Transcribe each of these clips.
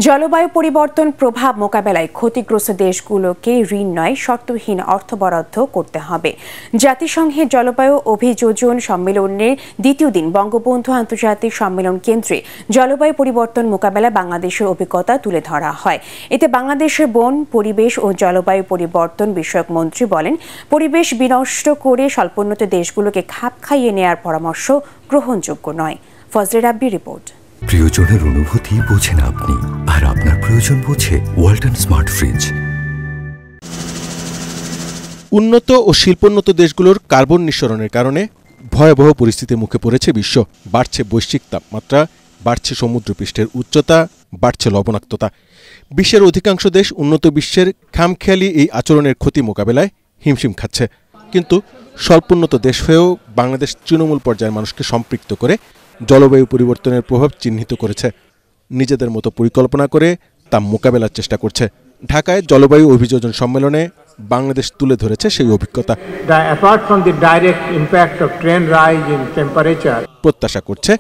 জলবায়ু পরিবর্তন প্রভাব মোকাবেলায় ক্ষতিগ্রস্ত দেশগুলোকে ঋণ নয় শর্তহীন অর্থ বরাদ্দ করতে হবে। জাতিসংঘের জলবায়ু অভিযোজন সম্মেলনের দ্বিতীয় দিন বঙ্গবন্ধু আন্তর্জাতিক সম্মেলন কেন্দ্রে জলবায়ু পরিবর্তন মোকাবেলায় বাংলাদেশের অভিজ্ঞতা তুলে ধরা হয়। এতে বাংলাদেশের বন, পরিবেশ ও জলবায়ু পরিবর্তন বিষয়ক মন্ত্রী বলেন, পরিবেশ বিনষ্ট করে স্বল্পোন্নত দেশগুলোকে খাপ খাইয়ে নেয়ার পরামর্শ গ্রহণযোগ্য নয়। ফজলে রাব্বি রিপোর্ট। প্রিয়জনের অনুভূতি বোঝেন আপনি, আর আপনার প্রয়োজন বোঝে ওয়ালটন স্মার্ট ফ্রিজ। উন্নত ও শিল্পোন্নত দেশগুলোর কার্বন নিঃসরণের কারণে ভয়াবহ পরিস্থিতির মুখে পড়েছে বিশ্ব। বাড়ছে বৈশ্বিক তাপমাত্রা, বাড়ছে সমুদ্রপৃষ্ঠের উচ্চতা, বাড়ছে লবণাক্ততা। বিশ্বের অধিকাংশ দেশ উন্নত বিশ্বের খামখেয়ালি এই আচরণের ক্ষতি মোকাবেলায় হিমশিম খাচ্ছে। কিন্তু স্বল্পোন্নত দেশ হয়েও বাংলাদেশ তৃণমূল পর্যায়ের মানুষকে সম্পৃক্ত করে জলবায়ু পরিবর্তনের প্রভাব চিহ্নিত করেছে, নিজেদের মতো পরিকল্পনা করে তা মোকাবেলার চেষ্টা করছে। ঢাকায় জলবায়ু অভিযোজন সম্মেলনে বাংলাদেশ তুলে ধরেছে সেই অভিজ্ঞতা। প্রত্যাশা করছে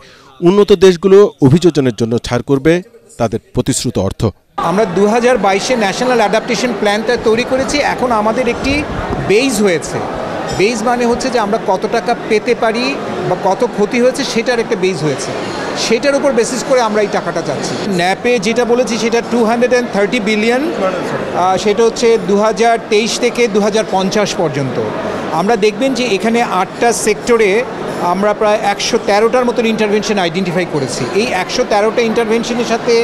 উন্নত দেশগুলো অভিযোজনের জন্য ছাড় করবে তাদের প্রতিশ্রুত অর্থ। আমরা 2022-এ ন্যাশনাল অ্যাডাপ্টেশন প্ল্যানটা তৈরি করেছি। এখন আমাদের একটি বেস হয়েছে। বেস মানে হচ্ছে যে আমরা কত টাকা পেতে পারি বা কত ক্ষতি হয়েছে সেটার একটা বেস হয়েছে। সেটার উপর বেসিস করে আমরা এই টাকাটা চাচ্ছি। ন্যাপে যেটা বলেছি সেটা 230 বিলিয়ন, সেটা হচ্ছে 2023 থেকে 2050 পর্যন্ত। আমরা দেখবেন যে এখানে 8টা সেক্টরে আমরা প্রায় 113টার মতন ইন্টারভেনশন আইডেন্টিফাই করেছি। এই 113টা ইন্টারভেনশনের সাথে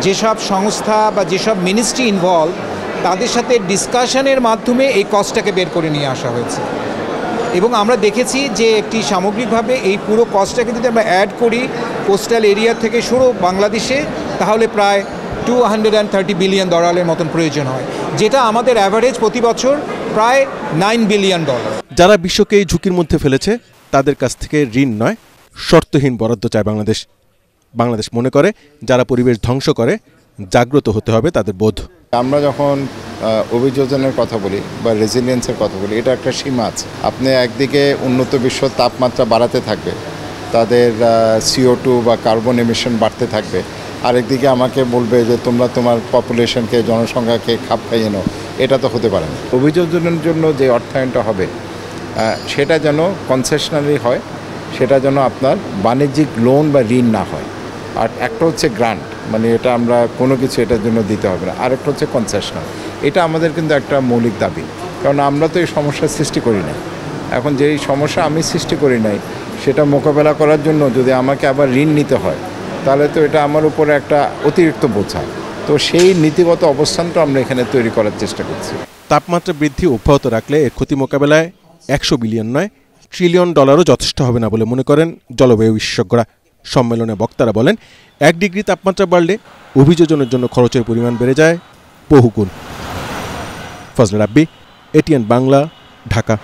যেসব সংস্থা বা যেসব মিনিস্ট্রি ইনভলভ, তাদের সাথে ডিসকাশনের মাধ্যমে এই কস্টটাকে বের করে নিয়ে আসা হয়েছে। এবং আমরা দেখেছি যে একটি সামগ্রিকভাবে এই পুরো কস্টটাকে যদি আমরা অ্যাড করি কোস্টাল এরিয়া থেকে শুরু বাংলাদেশে, তাহলে প্রায় $230 বিলিয়ন মতন প্রয়োজন হয়, যেটা আমাদের অ্যাভারেজ প্রতি বছর প্রায় $9 বিলিয়ন। যারা বিশ্বকে এই ঝুঁকির মধ্যে ফেলেছে তাদের কাছ থেকে ঋণ নয় শর্তহীন বরাদ্দ চায় বাংলাদেশ। বাংলাদেশ মনে করে যারা পরিবেশ ধ্বংস করে জাগ্রত হতে হবে তাদের বোধ। আমরা যখন অভিযোজনের কথা বলি বা রেজিলিয়েন্সের কথা বলি, এটা একটা সীমা আছে। আপনি একদিকে উন্নত বিশ্ব তাপমাত্রা বাড়াতে থাকবে, তাদের CO2 বা কার্বন এমিশন বাড়তে থাকবে, আরেকদিকে আমাকে বলবে যে তোমরা তোমার পপুলেশনকে, জনসংখ্যাকে খাপ খাইয়ে নাও। এটা তো হতে পারে না। অভিযোজনের জন্য যে অর্থায়নটা হবে সেটা যেন কনসেশনারি হয়, সেটা যেন আপনার বাণিজ্যিক লোন বা ঋণ না হয়। আর একটা হচ্ছে গ্রান্ট, মানে এটা আমরা কোনো কিছু এটার জন্য দিতে হবে না। আরেকটা হচ্ছে কনসেশনাল। এটা আমাদের কিন্তু একটা মৌলিক দাবি, কারণ আমরা তো এই সমস্যার সৃষ্টি করি নাই। এখন যেই সমস্যা আমি সৃষ্টি করি নাই সেটা মোকাবেলা করার জন্য যদি আমাকে আবার ঋণ নিতে হয়, তাহলে তো এটা আমার উপরে একটা অতিরিক্ত বোঝা। তো সেই নীতিগত অবস্থানটা আমরা এখানে তৈরি করার চেষ্টা করছি। তাপমাত্রা বৃদ্ধি অব্যাহত রাখলে এর ক্ষতি মোকাবেলায় $100 বিলিয়ন নয় $1 ট্রিলিয়ন যথেষ্ট হবে না বলে মনে করেন জলবায়ু বিশেষজ্ঞরা। সম্মেলনে বক্তারা বলেন, 1 ডিগ্রি তাপমাত্রা বাড়লে অভিযোজনের জন্য খরচের পরিমাণ বেড়ে যায় বহুগুণ। ফজলে রাব্বি, ATN বাংলা, ঢাকা।